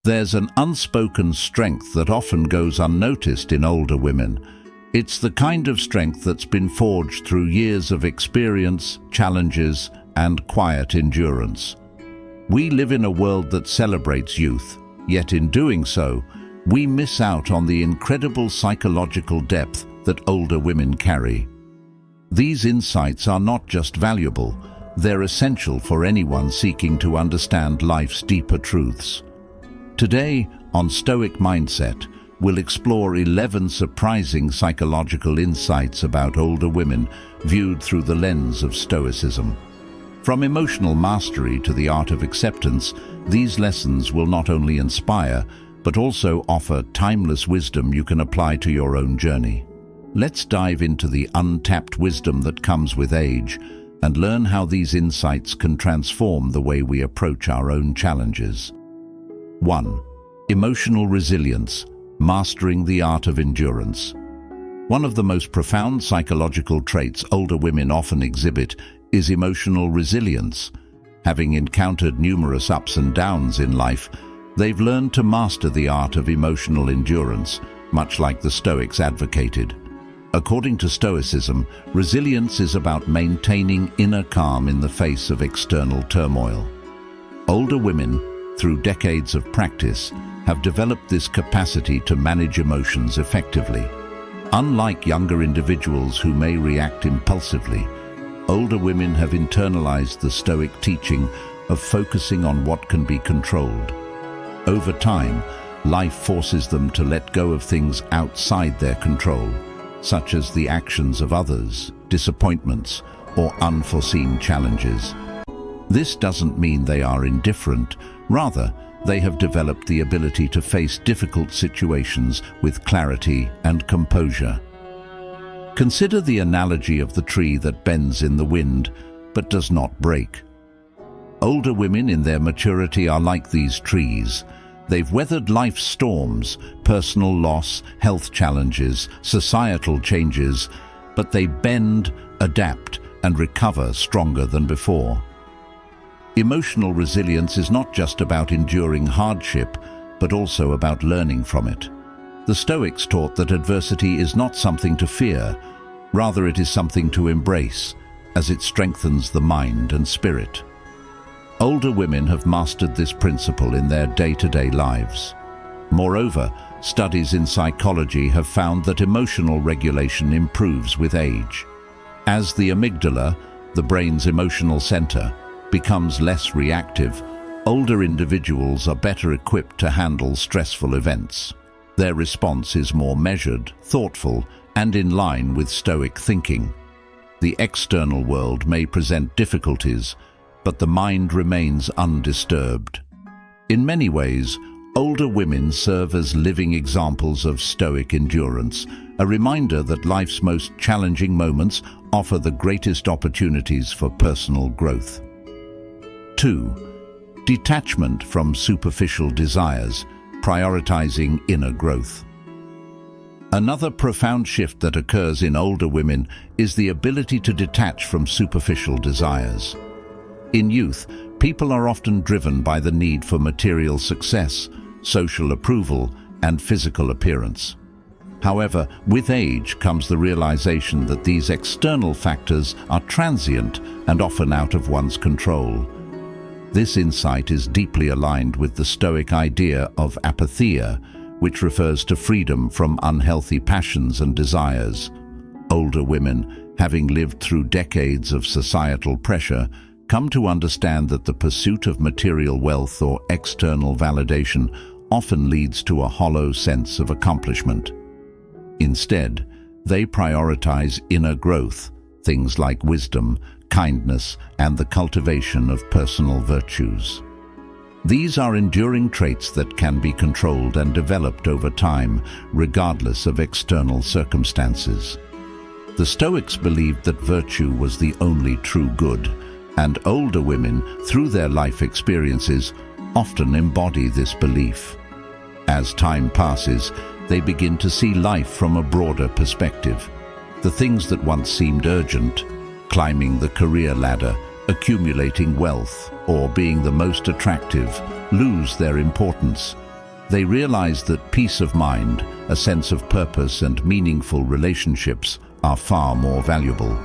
There's an unspoken strength that often goes unnoticed in older women. It's the kind of strength that's been forged through years of experience, challenges, and quiet endurance. We live in a world that celebrates youth, yet in doing so, we miss out on the incredible psychological depth that older women carry. These insights are not just valuable, they're essential for anyone seeking to understand life's deeper truths. Today, on Stoic Mindset, we'll explore 11 surprising psychological insights about older women viewed through the lens of Stoicism. From emotional mastery to the art of acceptance, these lessons will not only inspire, but also offer timeless wisdom you can apply to your own journey. Let's dive into the untapped wisdom that comes with age and learn how these insights can transform the way we approach our own challenges. 1. Emotional resilience, mastering the art of endurance. One of the most profound psychological traits older women often exhibit is emotional resilience. Having encountered numerous ups and downs in life, they've learned to master the art of emotional endurance, much like the Stoics advocated. According to Stoicism, resilience is about maintaining inner calm in the face of external turmoil. Older women, through decades of practice, have developed this capacity to manage emotions effectively. Unlike younger individuals who may react impulsively, older women have internalized the Stoic teaching of focusing on what can be controlled. Over time, life forces them to let go of things outside their control, such as the actions of others, disappointments, or unforeseen challenges. This doesn't mean they are indifferent. Rather, they have developed the ability to face difficult situations with clarity and composure. Consider the analogy of the tree that bends in the wind, but does not break. Older women in their maturity are like these trees. They've weathered life's storms, personal loss, health challenges, societal changes, but they bend, adapt, and recover stronger than before. Emotional resilience is not just about enduring hardship, but also about learning from it. The Stoics taught that adversity is not something to fear, rather it is something to embrace, as it strengthens the mind and spirit. Older women have mastered this principle in their day-to-day lives. Moreover, studies in psychology have found that emotional regulation improves with age. As the amygdala, the brain's emotional center, becomes less reactive, older individuals are better equipped to handle stressful events. Their response is more measured, thoughtful, and in line with Stoic thinking. The external world may present difficulties, but the mind remains undisturbed. In many ways, older women serve as living examples of Stoic endurance, a reminder that life's most challenging moments offer the greatest opportunities for personal growth. 2. Detachment from superficial desires, prioritizing inner growth. Another profound shift that occurs in older women is the ability to detach from superficial desires. In youth, people are often driven by the need for material success, social approval, and physical appearance. However, with age comes the realization that these external factors are transient and often out of one's control. This insight is deeply aligned with the Stoic idea of apatheia, which refers to freedom from unhealthy passions and desires. Older women, having lived through decades of societal pressure, come to understand that the pursuit of material wealth or external validation often leads to a hollow sense of accomplishment. Instead, they prioritize inner growth, things like wisdom, kindness, and the cultivation of personal virtues. These are enduring traits that can be controlled and developed over time, regardless of external circumstances. The Stoics believed that virtue was the only true good, and older women, through their life experiences, often embody this belief. As time passes, they begin to see life from a broader perspective. The things that once seemed urgent, climbing the career ladder, accumulating wealth, or being the most attractive, lose their importance, They realize that peace of mind, a sense of purpose and meaningful relationships are far more valuable.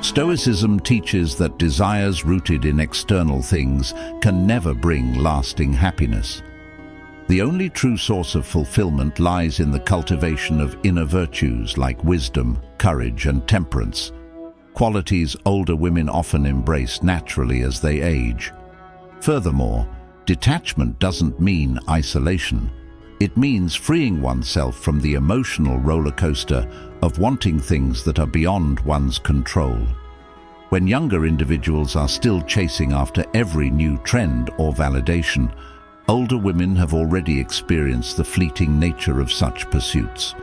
Stoicism teaches that desires rooted in external things can never bring lasting happiness. The only true source of fulfillment lies in the cultivation of inner virtues like wisdom, courage, and temperance, qualities older women often embrace naturally as they age. Furthermore, detachment doesn't mean isolation. It means freeing oneself from the emotional roller coaster of wanting things that are beyond one's control. When younger individuals are still chasing after every new trend or validation, older women have already experienced the fleeting nature of such pursuits.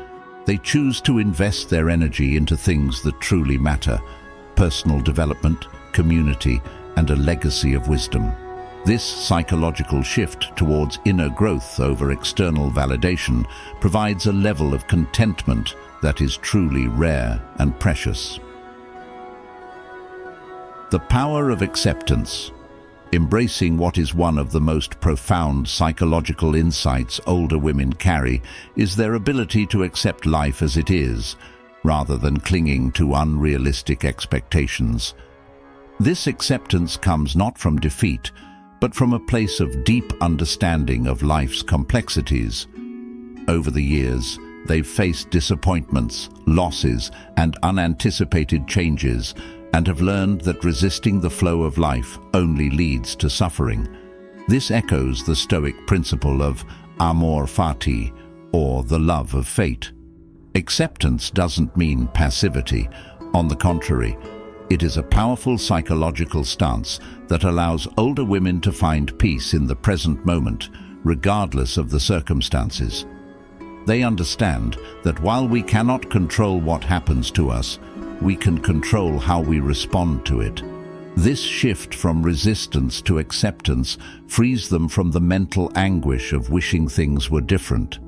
They choose to invest their energy into things that truly matter: personal development, community, and a legacy of wisdom. This psychological shift towards inner growth over external validation provides a level of contentment that is truly rare and precious. The power of acceptance. Embracing what is one of the most profound psychological insights older women carry is their ability to accept life as it is, rather than clinging to unrealistic expectations. This acceptance comes not from defeat, but from a place of deep understanding of life's complexities. Over the years, they've faced disappointments, losses, and unanticipated changes, and have learned that resisting the flow of life only leads to suffering. This echoes the Stoic principle of amor fati, or the love of fate. Acceptance doesn't mean passivity. On the contrary, it is a powerful psychological stance that allows older women to find peace in the present moment, regardless of the circumstances. They understand that while we cannot control what happens to us, we can control how we respond to it. This shift from resistance to acceptance frees them from the mental anguish of wishing things were different.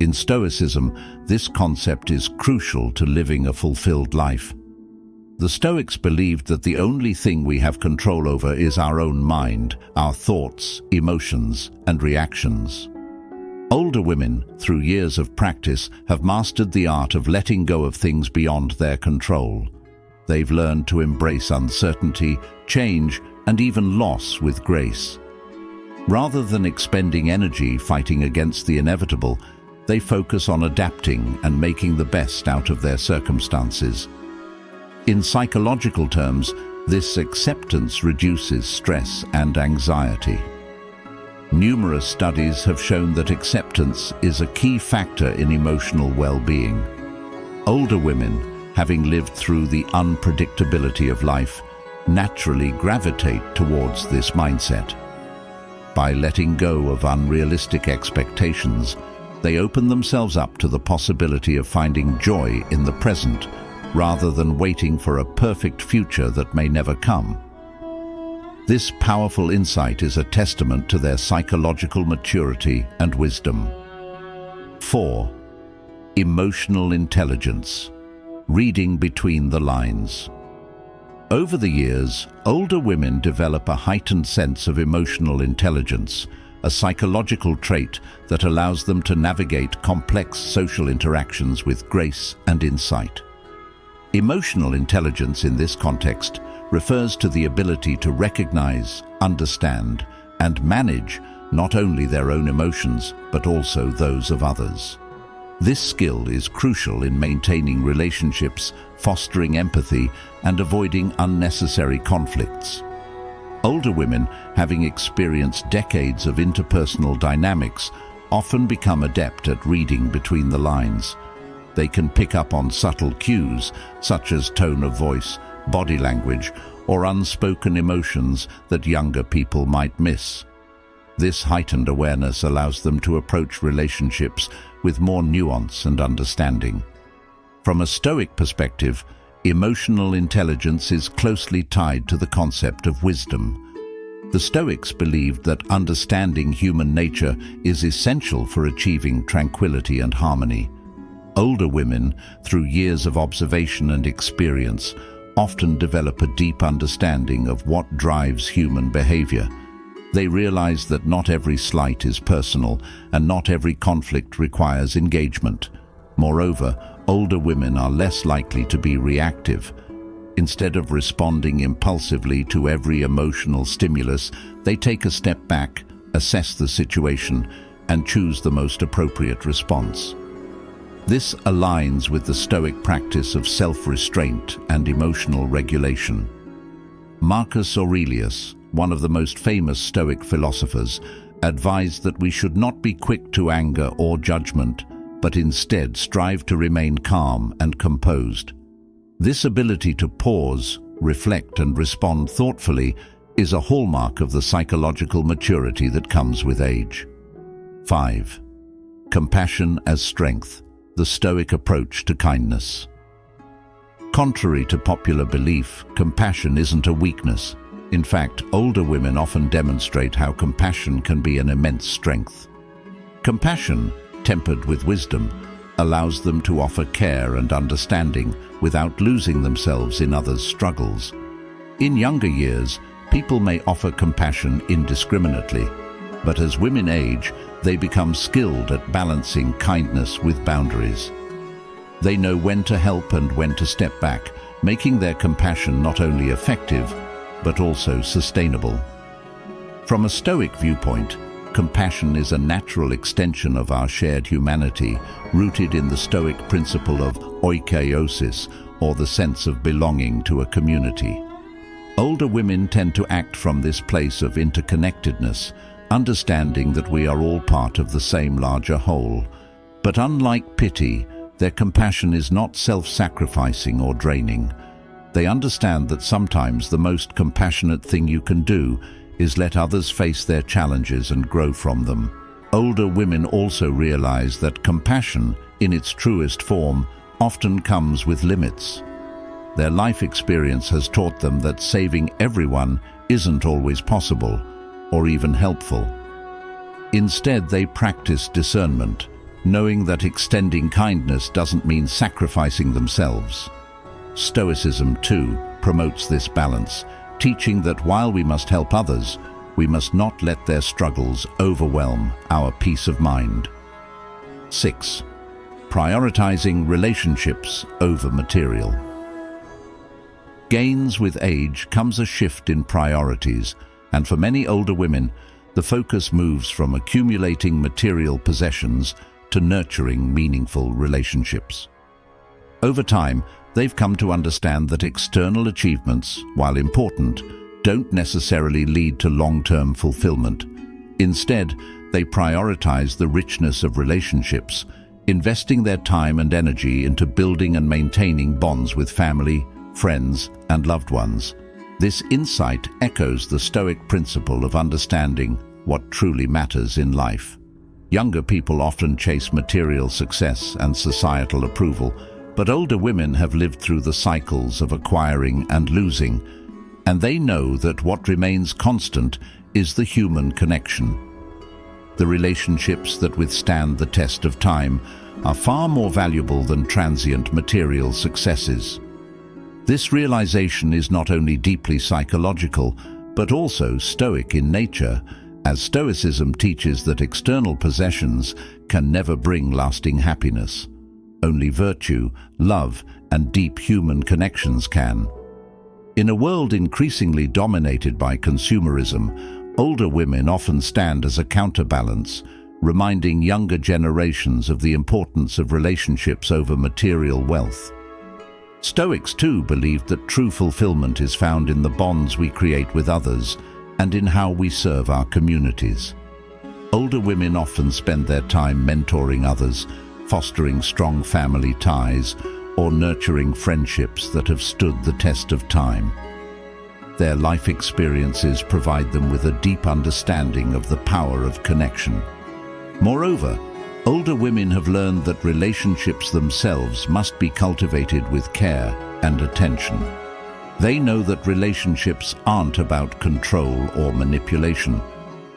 In Stoicism, this concept is crucial to living a fulfilled life. The Stoics believed that the only thing we have control over is our own mind, our thoughts, emotions, and reactions. Older women, through years of practice, have mastered the art of letting go of things beyond their control. They've learned to embrace uncertainty, change, and even loss with grace. Rather than expending energy fighting against the inevitable, they focus on adapting and making the best out of their circumstances. In psychological terms, this acceptance reduces stress and anxiety. Numerous studies have shown that acceptance is a key factor in emotional well-being. Older women, having lived through the unpredictability of life, naturally gravitate towards this mindset. By letting go of unrealistic expectations, they open themselves up to the possibility of finding joy in the present, rather than waiting for a perfect future that may never come. This powerful insight is a testament to their psychological maturity and wisdom. 4. Emotional intelligence. Reading between the lines. Over the years, older women develop a heightened sense of emotional intelligence, a psychological trait that allows them to navigate complex social interactions with grace and insight. Emotional intelligence in this context refers to the ability to recognize, understand, and manage not only their own emotions, but also those of others. This skill is crucial in maintaining relationships, fostering empathy, and avoiding unnecessary conflicts. Older women, having experienced decades of interpersonal dynamics, often become adept at reading between the lines. They can pick up on subtle cues, such as tone of voice, body language, or unspoken emotions that younger people might miss. This heightened awareness allows them to approach relationships with more nuance and understanding. From a Stoic perspective, emotional intelligence is closely tied to the concept of wisdom. The Stoics believed that understanding human nature is essential for achieving tranquility and harmony. Older women, through years of observation and experience, often develop a deep understanding of what drives human behavior. They realize that not every slight is personal and not every conflict requires engagement. Moreover, older women are less likely to be reactive. Instead of responding impulsively to every emotional stimulus, they take a step back, assess the situation, and choose the most appropriate response. This aligns with the Stoic practice of self-restraint and emotional regulation. Marcus Aurelius, one of the most famous Stoic philosophers, advised that we should not be quick to anger or judgment, but instead strive to remain calm and composed. This ability to pause, reflect, and respond thoughtfully is a hallmark of the psychological maturity that comes with age. 5. Compassion as strength, the Stoic approach to kindness. Contrary to popular belief, compassion isn't a weakness. In fact, older women often demonstrate how compassion can be an immense strength. Compassion, tempered with wisdom, allows them to offer care and understanding without losing themselves in others' struggles. In younger years, people may offer compassion indiscriminately, but as women age, they become skilled at balancing kindness with boundaries. They know when to help and when to step back, making their compassion not only effective, but also sustainable. From a Stoic viewpoint, compassion is a natural extension of our shared humanity, rooted in the Stoic principle of oikeiosis, or the sense of belonging to a community. Older women tend to act from this place of interconnectedness, understanding that we are all part of the same larger whole. But unlike pity, their compassion is not self-sacrificing or draining. They understand that sometimes the most compassionate thing you can do is let others face their challenges and grow from them. Older women also realize that compassion, in its truest form, often comes with limits. Their life experience has taught them that saving everyone isn't always possible, or even helpful. Instead, they practice discernment, knowing that extending kindness doesn't mean sacrificing themselves. Stoicism, too, promotes this balance, teaching that while we must help others, we must not let their struggles overwhelm our peace of mind. 6. Prioritizing relationships over material. Gains with age comes a shift in priorities, and for many older women, the focus moves from accumulating material possessions to nurturing meaningful relationships. Over time, they've come to understand that external achievements, while important, don't necessarily lead to long-term fulfillment. Instead, they prioritize the richness of relationships, investing their time and energy into building and maintaining bonds with family, friends, and loved ones. This insight echoes the Stoic principle of understanding what truly matters in life. Younger people often chase material success and societal approval, but older women have lived through the cycles of acquiring and losing, and they know that what remains constant is the human connection. The relationships that withstand the test of time are far more valuable than transient material successes. This realization is not only deeply psychological, but also Stoic in nature, as Stoicism teaches that external possessions can never bring lasting happiness. Only virtue, love, and deep human connections can. In a world increasingly dominated by consumerism, older women often stand as a counterbalance, reminding younger generations of the importance of relationships over material wealth. Stoics, too, believed that true fulfillment is found in the bonds we create with others and in how we serve our communities. Older women often spend their time mentoring others, fostering strong family ties, or nurturing friendships that have stood the test of time. Their life experiences provide them with a deep understanding of the power of connection. Moreover, older women have learned that relationships themselves must be cultivated with care and attention. They know that relationships aren't about control or manipulation.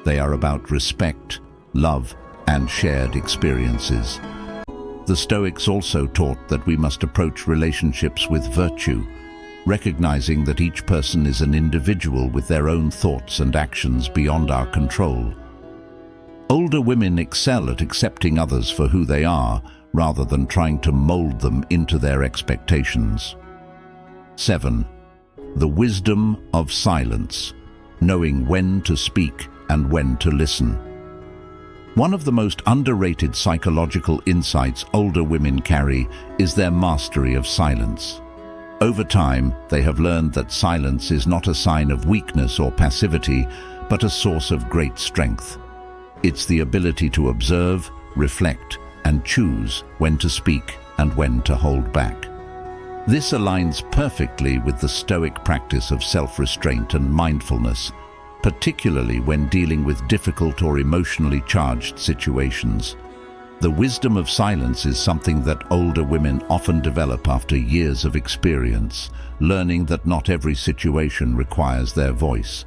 They are about respect, love, and shared experiences. The Stoics also taught that we must approach relationships with virtue. recognizing that each person is an individual with their own thoughts and actions beyond our control. Older women excel at accepting others for who they are, rather than trying to mold them into their expectations. 7. The wisdom of silence, knowing when to speak and when to listen. One of the most underrated psychological insights older women carry is their mastery of silence. Over time, they have learned that silence is not a sign of weakness or passivity, but a source of great strength. It's the ability to observe, reflect, and choose when to speak and when to hold back. This aligns perfectly with the Stoic practice of self-restraint and mindfulness, particularly when dealing with difficult or emotionally charged situations. The wisdom of silence is something that older women often develop after years of experience, learning that not every situation requires their voice.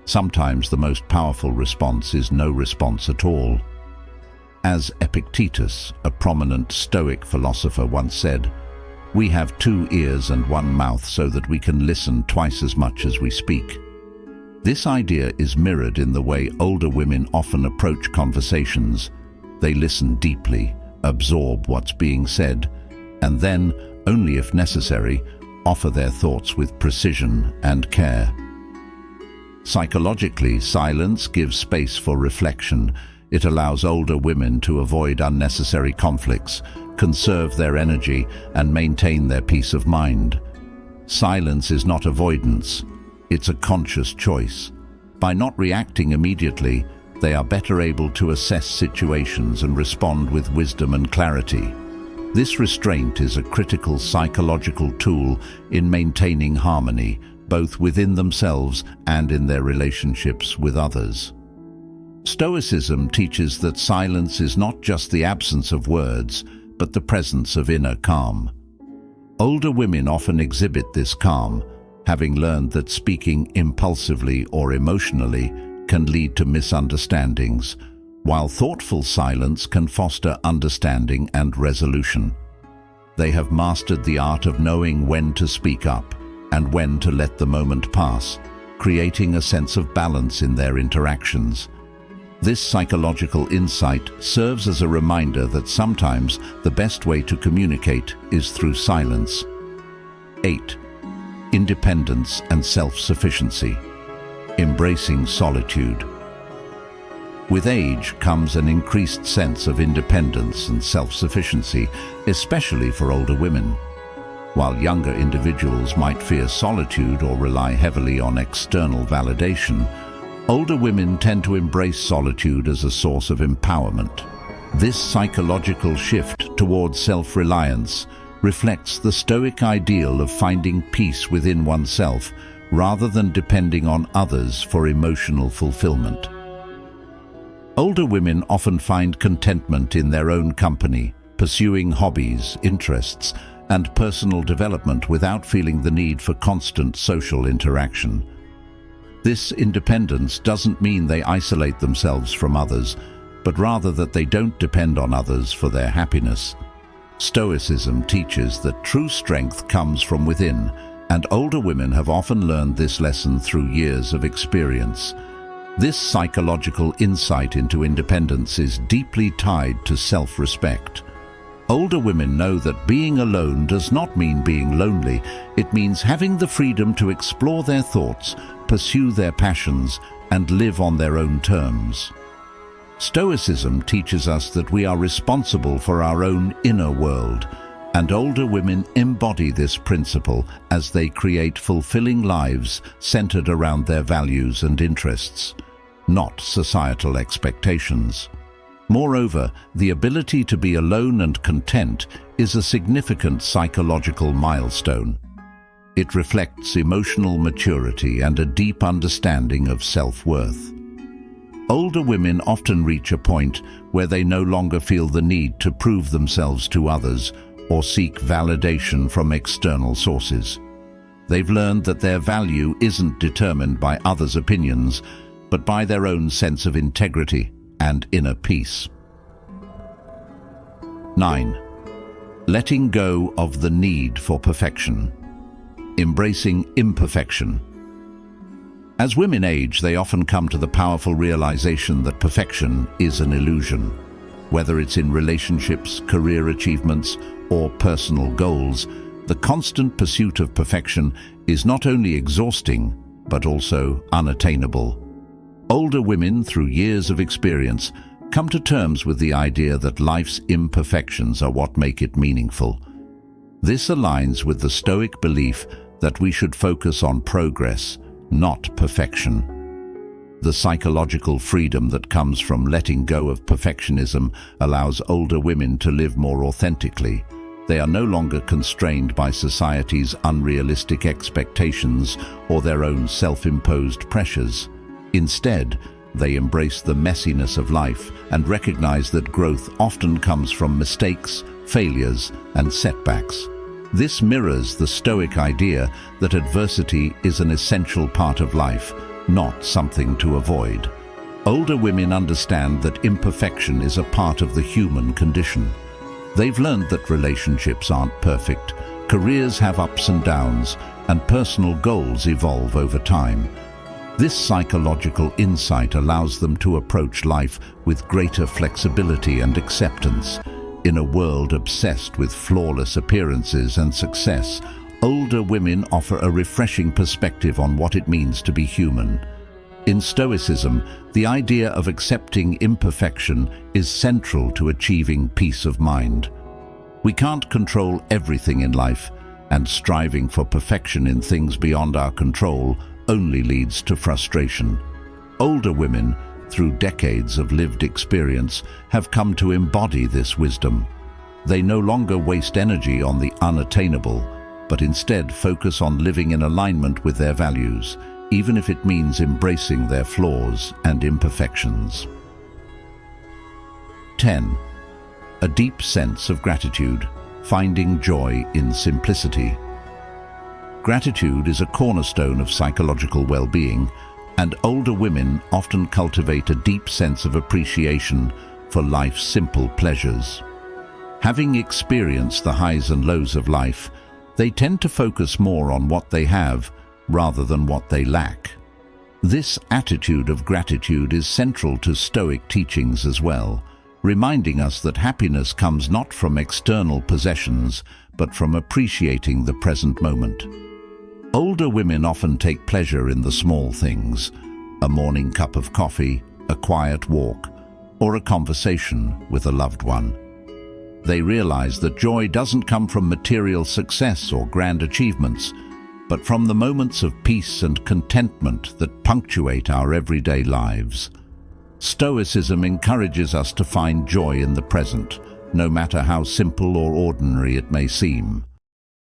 Sometimes the most powerful response is no response at all. As Epictetus, a prominent Stoic philosopher, once said, "We have 2 ears and 1 mouth so that we can listen twice as much as we speak." This idea is mirrored in the way older women often approach conversations. They listen deeply, absorb what's being said, and then, only if necessary, offer their thoughts with precision and care. Psychologically, silence gives space for reflection. It allows older women to avoid unnecessary conflicts, conserve their energy, and maintain their peace of mind. Silence is not avoidance, it's a conscious choice. By not reacting immediately, they are better able to assess situations and respond with wisdom and clarity. This restraint is a critical psychological tool in maintaining harmony, both within themselves and in their relationships with others. Stoicism teaches that silence is not just the absence of words, but the presence of inner calm. Older women often exhibit this calm, having learned that speaking impulsively or emotionally can lead to misunderstandings, while thoughtful silence can foster understanding and resolution. They have mastered the art of knowing when to speak up and when to let the moment pass, creating a sense of balance in their interactions. This psychological insight serves as a reminder that sometimes the best way to communicate is through silence. 8. Independence and self-sufficiency. Embracing solitude. With age comes an increased sense of independence and self-sufficiency, especially for older women. While younger individuals might fear solitude or rely heavily on external validation, older women tend to embrace solitude as a source of empowerment. This psychological shift towards self-reliance reflects the Stoic ideal of finding peace within oneself, rather than depending on others for emotional fulfillment. Older women often find contentment in their own company, pursuing hobbies, interests, and personal development without feeling the need for constant social interaction. This independence doesn't mean they isolate themselves from others, but rather that they don't depend on others for their happiness. Stoicism teaches that true strength comes from within, and older women have often learned this lesson through years of experience. This psychological insight into independence is deeply tied to self-respect. Older women know that being alone does not mean being lonely. It means having the freedom to explore their thoughts, pursue their passions, and live on their own terms. Stoicism teaches us that we are responsible for our own inner world, and older women embody this principle as they create fulfilling lives centered around their values and interests, not societal expectations. Moreover, the ability to be alone and content is a significant psychological milestone. It reflects emotional maturity and a deep understanding of self-worth. Older women often reach a point where they no longer feel the need to prove themselves to others or seek validation from external sources. They've learned that their value isn't determined by others' opinions, but by their own sense of integrity and inner peace. 9. Letting go of the need for perfection. Embracing imperfection. As women age, they often come to the powerful realization that perfection is an illusion. Whether it's in relationships, career achievements, or personal goals, the constant pursuit of perfection is not only exhausting, but also unattainable. Older women, through years of experience, come to terms with the idea that life's imperfections are what make it meaningful. This aligns with the Stoic belief that we should focus on progress, not perfection. The psychological freedom that comes from letting go of perfectionism allows older women to live more authentically. They are no longer constrained by society's unrealistic expectations or their own self-imposed pressures. Instead, they embrace the messiness of life and recognize that growth often comes from mistakes, failures, and setbacks. This mirrors the Stoic idea that adversity is an essential part of life, not something to avoid. Older women understand that imperfection is a part of the human condition. They've learned that relationships aren't perfect, careers have ups and downs, and personal goals evolve over time. This psychological insight allows them to approach life with greater flexibility and acceptance. In a world obsessed with flawless appearances and success, older women offer a refreshing perspective on what it means to be human. In Stoicism, the idea of accepting imperfection is central to achieving peace of mind. We can't control everything in life, and striving for perfection in things beyond our control only leads to frustration. Older women, through decades of lived experience, have come to embody this wisdom. They no longer waste energy on the unattainable, but instead focus on living in alignment with their values, even if it means embracing their flaws and imperfections. 10. A deep sense of gratitude, finding joy in simplicity. Gratitude is a cornerstone of psychological well-being, and older women often cultivate a deep sense of appreciation for life's simple pleasures. Having experienced the highs and lows of life, they tend to focus more on what they have rather than what they lack. This attitude of gratitude is central to Stoic teachings as well, reminding us that happiness comes not from external possessions, but from appreciating the present moment. Older women often take pleasure in the small things: a morning cup of coffee, a quiet walk, or a conversation with a loved one. They realize that joy doesn't come from material success or grand achievements, but from the moments of peace and contentment that punctuate our everyday lives. Stoicism encourages us to find joy in the present, no matter how simple or ordinary it may seem.